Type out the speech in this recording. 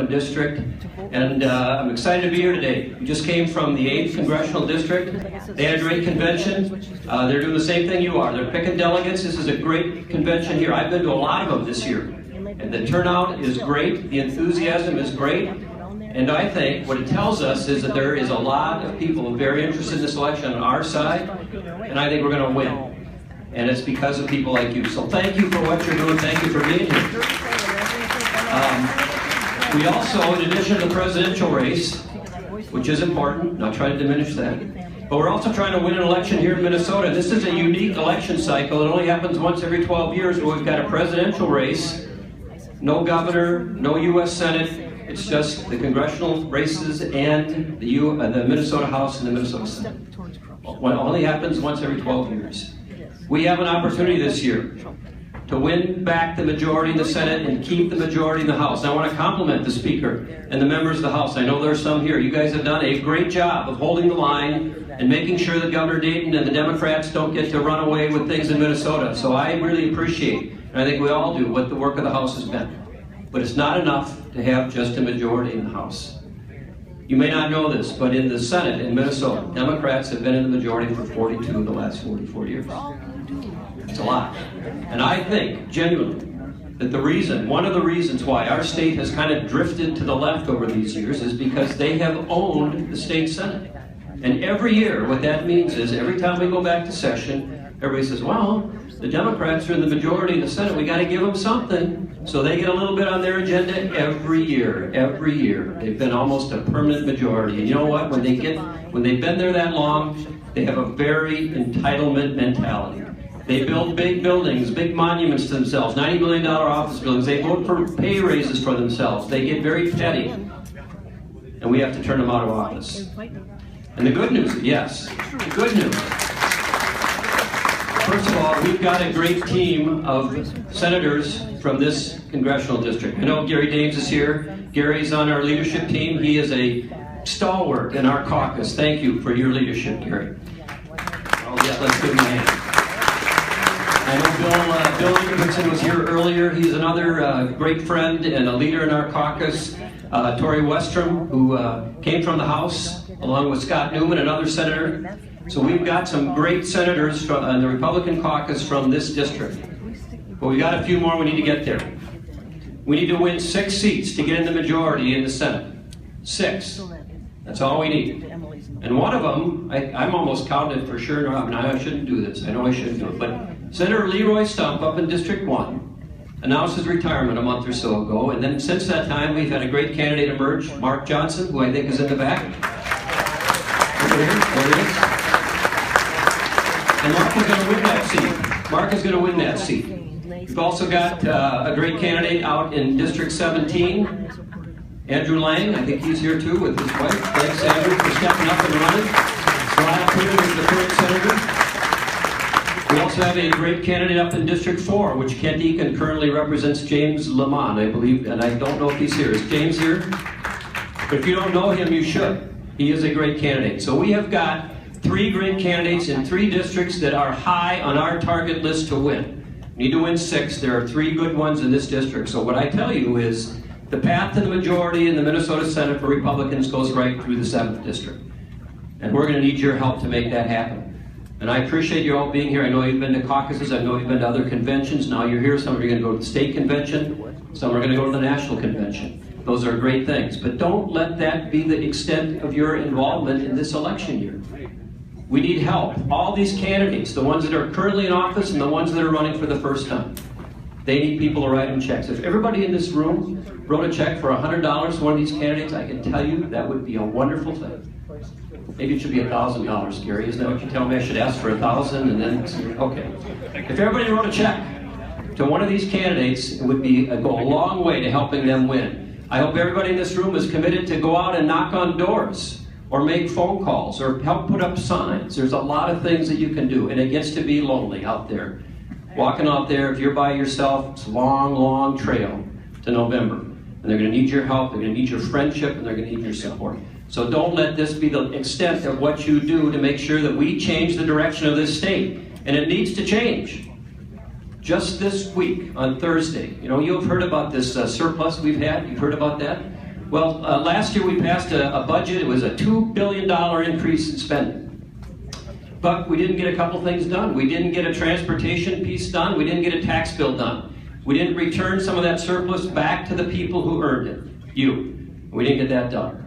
District, and I'm excited to be here today. We just came from the 8th Congressional District. They had a great convention. They're doing the same thing you are. They're picking delegates. This is a great convention here. I've been to a lot of them this year. And the turnout is great. The enthusiasm is great. And I think what it tells us is that there is a lot of people very interested in this election on our side, and I think we're going to win. And it's because of people like you. So thank you for what you're doing. Thank you for being here. We also, in addition to the presidential race, which is important, not trying to diminish that, but we're also trying to win an election here in Minnesota. This is a unique election cycle. It only happens once every 12 years where we've got a presidential race, no governor, no U.S. Senate. It's just the congressional races and the Minnesota House and the Minnesota Senate. Well, it only happens once every 12 years. We have an opportunity this year to win back the majority in the Senate and keep the majority in the House. And I want to compliment the Speaker and the members of the House. I know there are some here. You guys have done a great job of holding the line and making sure that Governor Dayton and the Democrats don't get to run away with things in Minnesota. So I really appreciate, and I think we all do, what the work of the House has been. But it's not enough to have just a majority in the House. You may not know this, but in the Senate in Minnesota, Democrats have been in the majority for 42 of the last 44 years. It's a lot. And I think, genuinely, that one of the reasons why our state has kind of drifted to the left over these years is because they have owned the state Senate. And every year, what that means is every time we go back to session, everybody says, well, the Democrats are in the majority in the Senate, we got to give them something. So they get a little bit on their agenda every year. Every year. They've been almost a permanent majority. And you know what? When they've been there that long, they have a very entitlement mentality. They build big buildings, big monuments to themselves, $90 million office buildings. They vote for pay raises for themselves. They get very petty. And we have to turn them out of office. And the good news, yes, the good news. First of all, we've got a great team of senators from this congressional district. I know Gary Dames is here. Gary's on our leadership team. He is a stalwart in our caucus. Thank you for your leadership, Gary. Oh, yeah, let's give him a hand. I know Bill Ingebrigtsen was here earlier. He's another great friend and a leader in our caucus. Tori Westrom, who came from the House, along with Scott Newman, another senator. So we've got some great senators from the Republican caucus from this district. But we've got a few more we need to get there. We need to win 6 seats to get in the majority in the Senate. 6. That's all we need. And one of them, I'm almost counted for sure. No, I shouldn't do this. I know I shouldn't do it. But Senator Leroy Stump up in District 1 announced his retirement a month or so ago. And then since that time, we've had a great candidate emerge, Mark Johnson, who I think is in the back. Over here. There he is. And Mark is going to win that seat. Mark is going to win that seat. We've also got a great candidate out in District 17, Andrew Lang. I think he's here too with his wife. Thanks, Andrew, for stepping up and running. Brian Cooper is the current senator. We also have a great candidate up in District 4, which Kent Eakin currently represents James Lamont, I believe, and I don't know if he's here. Is James here? But if you don't know him, you should. He is a great candidate. So we have got 3 great candidates in 3 districts that are high on our target list to win. We need to win 6. There are 3 good ones in this district. So what I tell you is the path to the majority in the Minnesota Senate for Republicans goes right through the 7th district. And we're going to need your help to make that happen. And I appreciate you all being here. I know you've been to caucuses. I know you've been to other conventions. Now you're here. Some of you are going to go to the state convention. Some are going to go to the national convention. Those are great things. But don't let that be the extent of your involvement in this election year. We need help. All these candidates, the ones that are currently in office and the ones that are running for the first time, they need people to write them checks. If everybody in this room wrote a check for $100 to one of these candidates, I can tell you that would be a wonderful thing. Maybe it should be $1,000, Gary. Isn't that what you tell me? I should ask for 1,000 and then, okay. If everybody wrote a check to one of these candidates, it would go a long way to helping them win. I hope everybody in this room is committed to go out and knock on doors, or make phone calls, or help put up signs. There's a lot of things that you can do, and it gets to be lonely out there. Walking out there, if you're by yourself, it's a long, long trail to November. And they're going to need your help, they're going to need your friendship, and they're going to need your support. So don't let this be the extent of what you do to make sure that we change the direction of this state. And it needs to change. Just this week, on Thursday, you've heard about this surplus we've had. You've heard about that? Well, last year we passed a budget. It was a $2 billion increase in spending. But we didn't get a couple things done. We didn't get a transportation piece done. We didn't get a tax bill done. We didn't return some of that surplus back to the people who earned it, you. We didn't get that done.